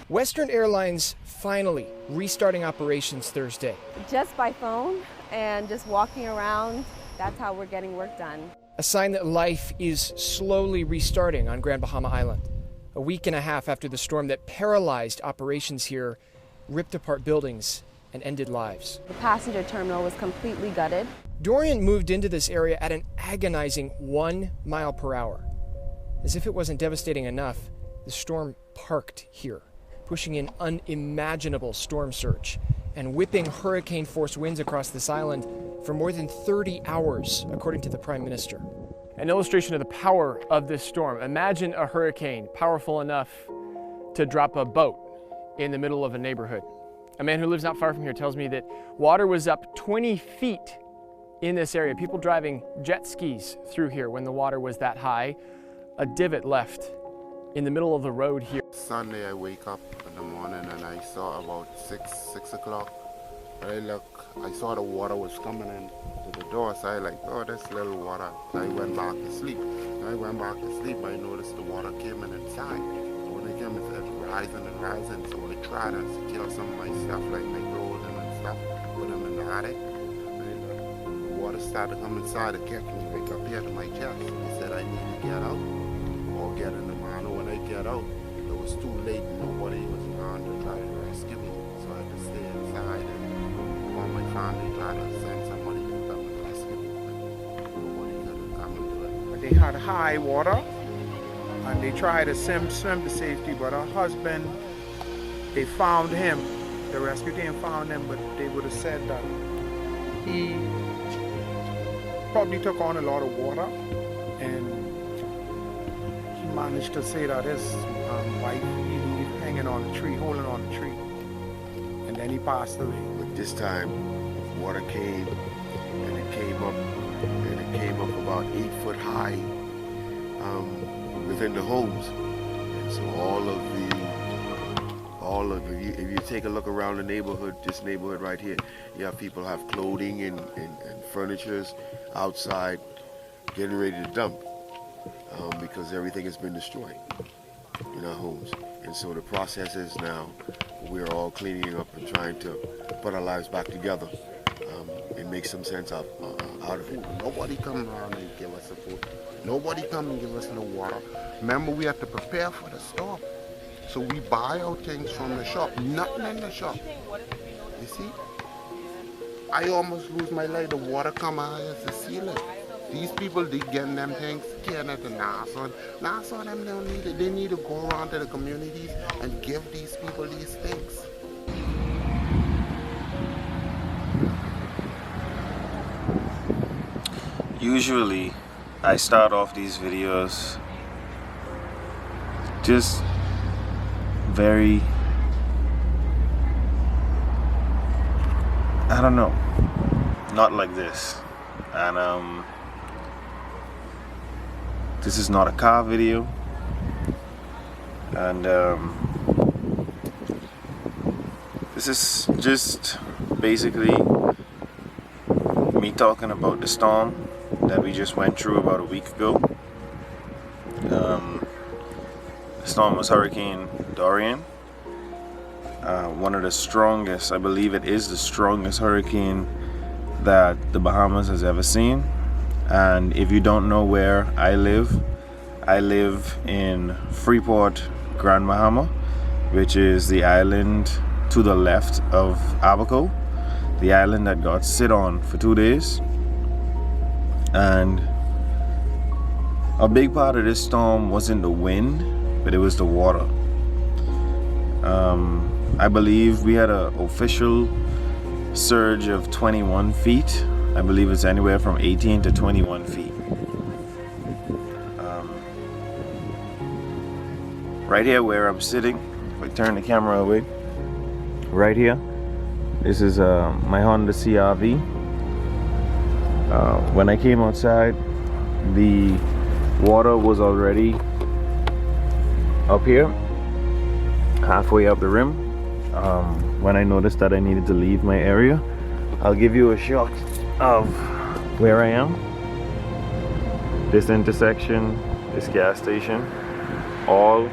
Western Airlines finally restarting operations Thursday. Just by phone and just walking around, that's how we're getting work done. A sign that life is slowly restarting on Grand Bahama Island. A week and a half after the storm that paralyzed operations here, ripped apart buildings, and ended lives. The passenger terminal was completely gutted. Dorian moved into this area at an agonizing 1 mile per hour. As if it wasn't devastating enough, the storm parked here, pushing in unimaginable storm surge and whipping hurricane-force winds across this island for more than 30 hours, according to the Prime Minister. An illustration of the power of this storm. Imagine a hurricane powerful enough to drop a boat in the middle of a neighborhood. A man who lives not far from here tells me that water was up 20 feet in this area. People driving jet skis through here when the water was that high. A divot left in the middle of the road here. Sunday I wake up in the morning and I saw about 6 o'clock. I saw the water was coming in to the door, so I oh, that's little water. So I went back to sleep. I noticed the water came in inside. When it came, it started rising and rising, so I tried to secure some of my stuff, like my clothes and stuff, put them in the attic. And the water started to come inside to catch me right up here to my chest. He said I need to get out or get in the mine. When I get out, it was too late. Nobody was around to try to rescue me, so I had to stay inside and call my family, try to send somebody to come and rescue me. Nobody could come and do it. They had high water and they tried to swim to safety, but her husband, they found him. The rescue team found him, but they would have said that he probably took on a lot of water, and he managed to say that his wife he hanging on a tree, holding on a tree, and then he passed away. But this time, water came, and it came up about 8 foot high within the homes. And so if you take a look around the neighborhood, this neighborhood right here, you have people have clothing and furnitures outside getting ready to dump because everything has been destroyed in our homes. And so the process is now we're all cleaning up and trying to put our lives back together and make some sense out of it. Nobody come around and give us support. Nobody come and give us no water. Remember, we have to prepare for the storm. So we buy our things from the shop, nothing in the shop. You see? I almost lose my life. The water come out as the ceiling. These people, they getting them things, getting it to NASA. NASA, them don't need it. They need to go around to the communities and give these people these things. Usually, I start off these videos just very, I don't know, not like this. And this is not a car video, and this is just basically me talking about the storm that we just went through about a week ago. The storm was Hurricane Dorian, one of the strongest, I believe it is the strongest hurricane that the Bahamas has ever seen. And if you don't know where I live in Freeport, Grand Bahama, which is the island to the left of Abaco, the island that got sit on for 2 days. And a big part of this storm wasn't the wind, but it was the water. I believe we had an official surge of 21 feet. I believe it's anywhere from 18 to 21 feet. Right here where I'm sitting, if I turn the camera away, right here, this is my Honda CR-V. When I came outside, the water was already up here, halfway up the rim. When I noticed that I needed to leave my area, I'll give you a shot of where I am. This intersection, this gas station, all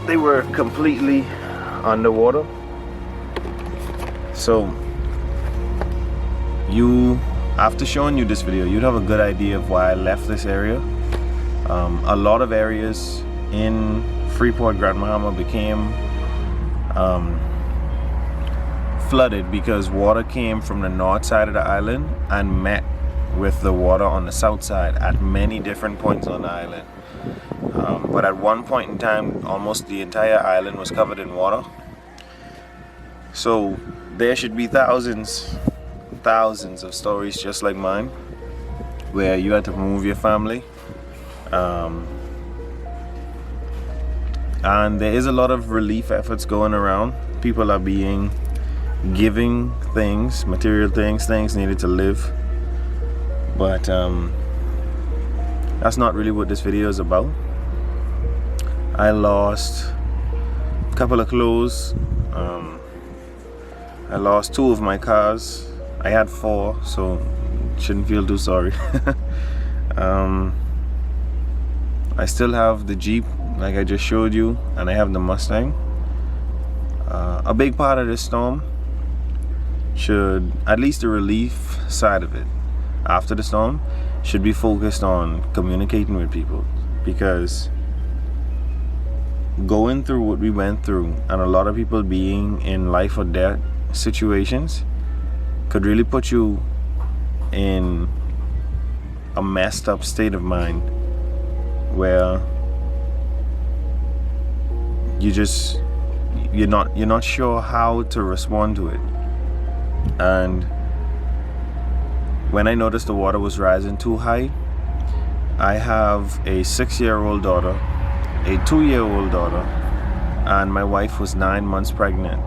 they were completely underwater. So after showing you this video, you'd have a good idea of why I left this area. A lot of areas in Freeport, Grand Bahama became flooded because water came from the north side of the island and met with the water on the south side at many different points on the island. But at one point in time, almost the entire island was covered in water. So there should be thousands of stories just like mine, where you had to move your family. And there is a lot of relief efforts going around. People are giving things, material things needed to live. But that's not really what this video is about. I lost a couple of clothes. I lost 2 of my cars. I had 4, so shouldn't feel too sorry. I still have the Jeep, like I just showed you, and I have the Mustang. A big part of this storm should, at least the relief side of it, after the storm, should be focused on communicating with people, because going through what we went through and a lot of people being in life or death situations could really put you in a messed up state of mind where you're not sure how to respond to it. And when I noticed the water was rising too high, I have a 6-year-old daughter, a 2-year-old daughter, and my wife was 9 months pregnant.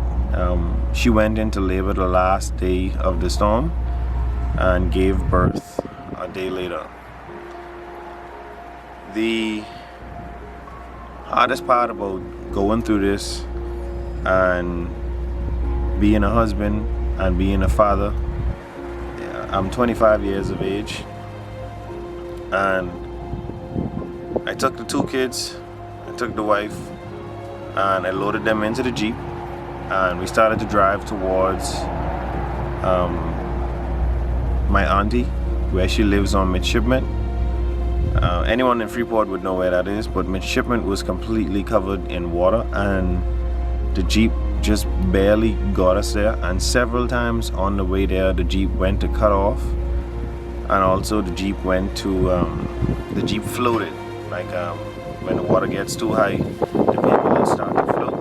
She went into labor the last day of the storm and gave birth a day later. The hardest part about going through this and being a husband and being a father, I'm 25 years of age, and I took the 2 kids, I took the wife, and I loaded them into the Jeep, and we started to drive towards my auntie, where she lives on Midshipman. Anyone in Freeport would know where that is, but Midshipman was completely covered in water, and the Jeep just barely got us there. And several times on the way there, the Jeep went to cut off, and also the Jeep went to the Jeep floated. Like when the water gets too high, the vehicle will start to float.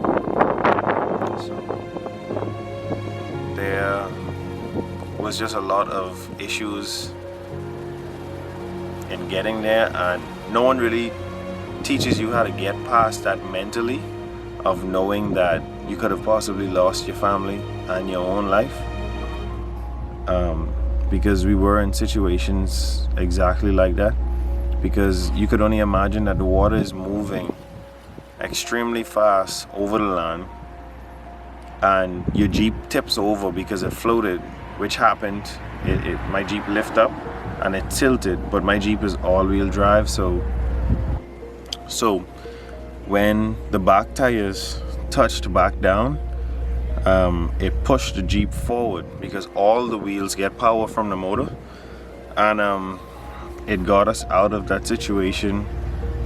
So there was just a lot of issues in getting there, and no one really teaches you how to get past that mentally, of knowing that you could have possibly lost your family and your own life, because we were in situations exactly like that. Because you could only imagine that the water is moving extremely fast over the land, and your Jeep tips over because it floated, which happened. My Jeep lifted up and it tilted, but my Jeep is all-wheel drive, so when the back tires touched back down, it pushed the Jeep forward because all the wheels get power from the motor, and it got us out of that situation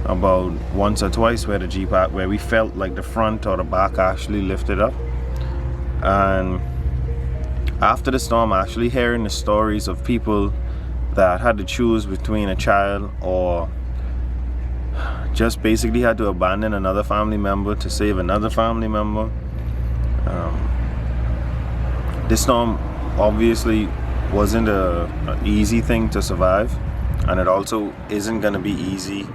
about once or twice where the Jeep where we felt like the front or the back actually lifted up. And after the storm, actually hearing the stories of people that had to choose between a child or just basically had to abandon another family member to save another family member. This storm obviously wasn't an easy thing to survive, and it also isn't going to be easy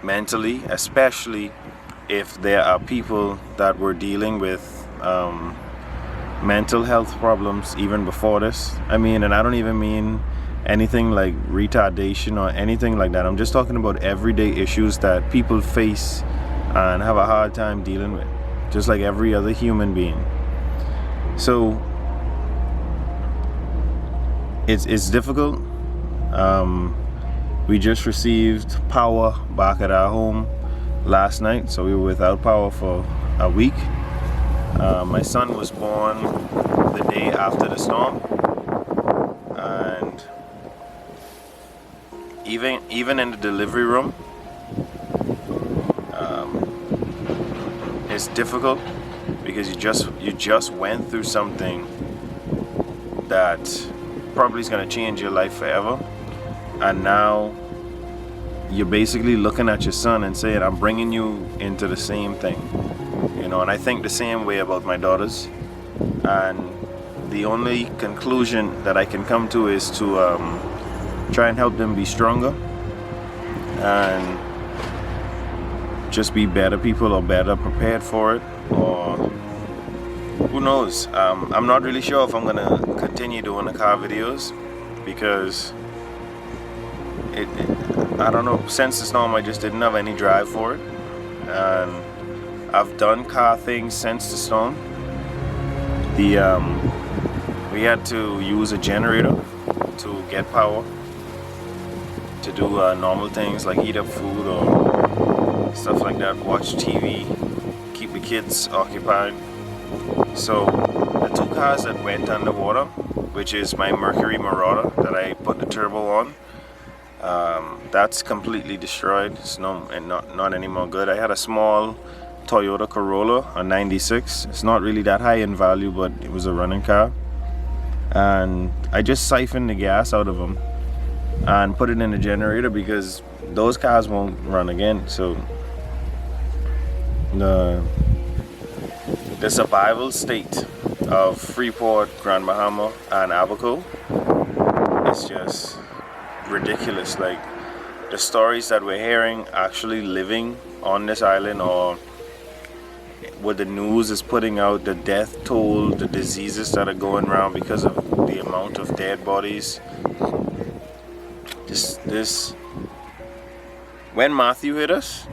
mentally, especially if there are people that were dealing with mental health problems even before this. I mean, and I don't even mean anything like retardation or anything like that. I'm just talking about everyday issues that people face and have a hard time dealing with, just like every other human being. So it's difficult. We just received power back at our home. last night, so we were without power for a week. My son was born the day after the storm, and even in the delivery room, it's difficult because you just went through something that probably is going to change your life forever, and now you're basically looking at your son and saying, I'm bringing you into the same thing, you know. And I think the same way about my daughters, and the only conclusion that I can come to is to try and help them be stronger and just be better people, or better prepared for it, or who knows. I'm not really sure if I'm gonna continue doing the car videos, because I don't know, since the storm I just didn't have any drive for it, and I've done car things since the storm. We had to use a generator to get power to do normal things like eat up food or stuff like that, watch TV, keep the kids occupied. So the two cars that went underwater, which is my Mercury Marauder that I put the turbo on, that's completely destroyed. It's not anymore good. I had a small Toyota Corolla, a 96. It's not really that high in value, but it was a running car, and I just siphoned the gas out of them and put it in the generator because those cars won't run again. So the survival state of Freeport, Grand Bahama, and Abaco is just ridiculous. Like, the stories that we're hearing actually living on this island, or what the news is putting out, the death toll, the diseases that are going around because of the amount of dead bodies. When Matthew hit us,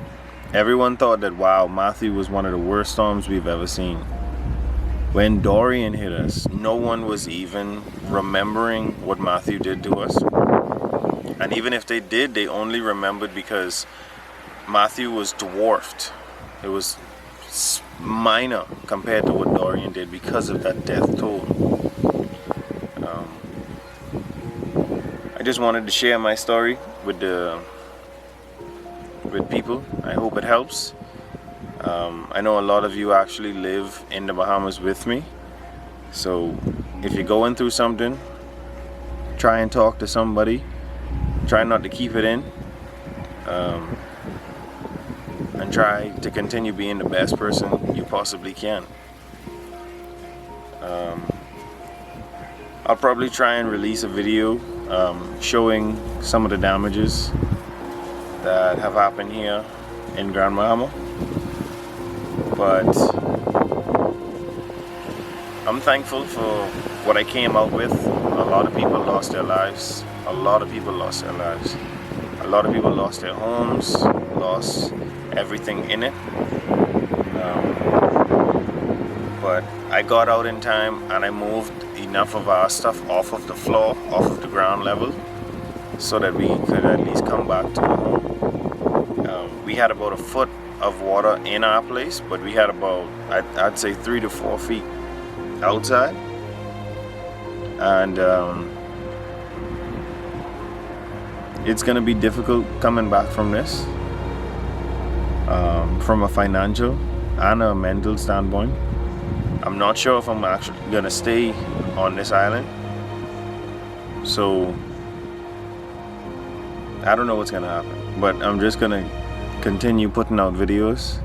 everyone thought that, wow, Matthew was one of the worst storms we've ever seen. When Dorian hit us, no one was even remembering what Matthew did to us. And even if they did, they only remembered because Matthew was dwarfed. It was minor compared to what Dorian did because of that death toll. I just wanted to share my story with people. I hope it helps. I know a lot of you actually live in the Bahamas with me, so if you're going through something, try and talk to somebody. Try not to keep it in, and try to continue being the best person you possibly can. I'll probably try and release a video showing some of the damages that have happened here in Grand Bahama, but I'm thankful for what I came out with. A lot of people lost their lives. A lot of people lost their lives. A lot of people lost their homes, lost everything in it. But I got out in time, and I moved enough of our stuff off of the floor, off of the ground level, so that we could at least come back to the home. We had about a foot of water in our place, but we had about, I'd say 3 to 4 feet outside. And it's gonna be difficult coming back from this, from a financial and a mental standpoint. I'm not sure if I'm actually gonna stay on this island, so I don't know what's gonna happen, but I'm just gonna continue putting out videos.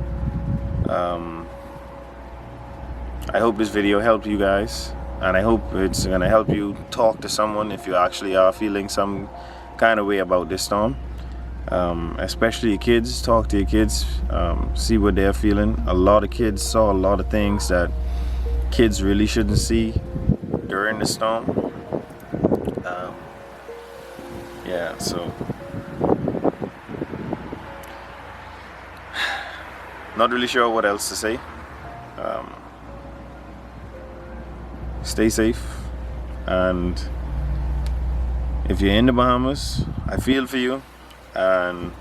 I hope this video helped you guys, and I hope it's gonna help you talk to someone if you actually are feeling some kind of way about this storm. Especially your kids. Talk to your kids, see what they're feeling. A lot of kids saw a lot of things that kids really shouldn't see during the storm. Yeah, so not really sure what else to say. Stay safe, and if you're in the Bahamas, I feel for you, and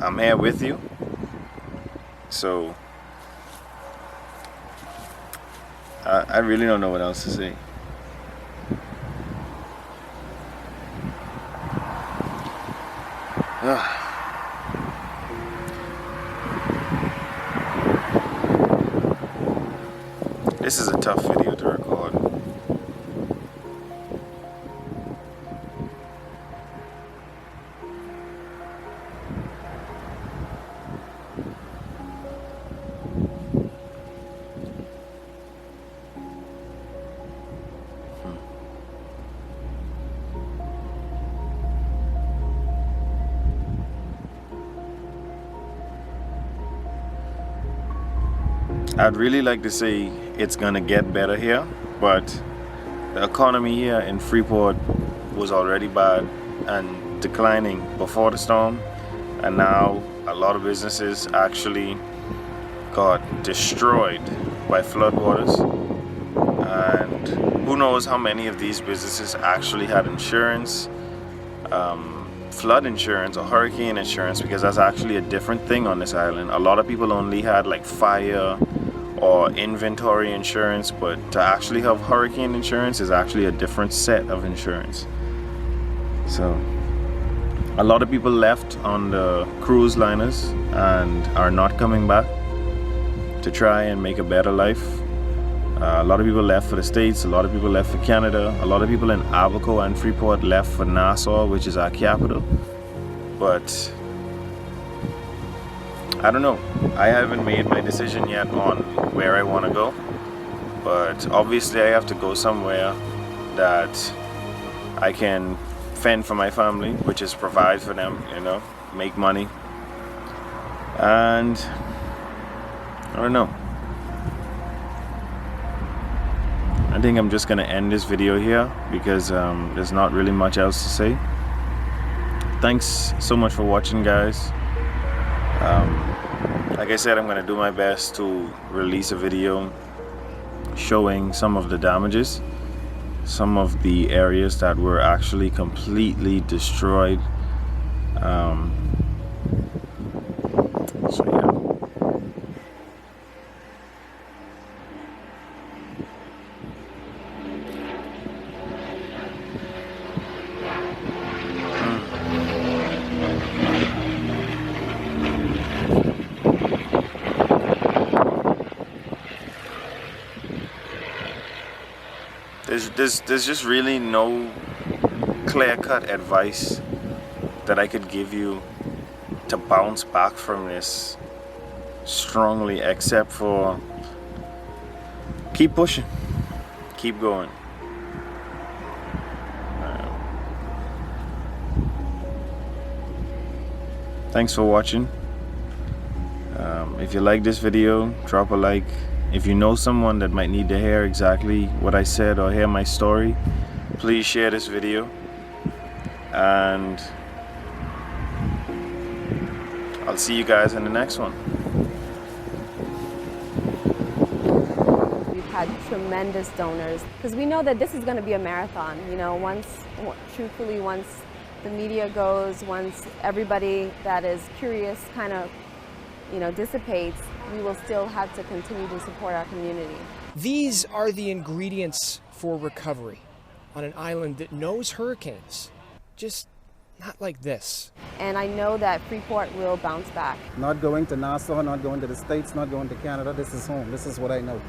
I'm here with you. So I really don't know what else to say. This is a tough video to record. I'd really like to say it's gonna get better here, but the economy here in Freeport was already bad and declining before the storm, and now a lot of businesses actually got destroyed by floodwaters, and who knows how many of these businesses actually had insurance, flood insurance or hurricane insurance, because that's actually a different thing on this island. A lot of people only had like fire or inventory insurance, but to actually have hurricane insurance is actually a different set of insurance. So a lot of people left on the cruise liners and are not coming back to try and make a better life. A lot of people left for the States, a lot of people left for Canada, a lot of people in Abaco and Freeport left for Nassau, which is our capital. But I don't know. I haven't made my decision yet on where I want to go, but obviously I have to go somewhere that I can fend for my family, which is provide for them, you know, make money. And I don't know. I think I'm just gonna end this video here because there's not really much else to say. Thanks so much for watching, guys. Like I said, I'm going to do my best to release a video showing some of the damages, some of the areas that were actually completely destroyed. So yeah. There's just really no clear-cut advice that I could give you to bounce back from this strongly, except for keep pushing, keep going. Thanks for watching. If you like this video, drop a like. If you know someone that might need to hear exactly what I said or hear my story, please share this video. And I'll see you guys in the next one. We've had tremendous donors because we know that this is going to be a marathon. You know, once the media goes, once everybody that is curious kind of, you know, dissipates, we will still have to continue to support our community. These are the ingredients for recovery on an island that knows hurricanes, just not like this. And I know that Freeport will bounce back. Not going to Nassau, not going to the States, not going to Canada. This is home. This is what I know.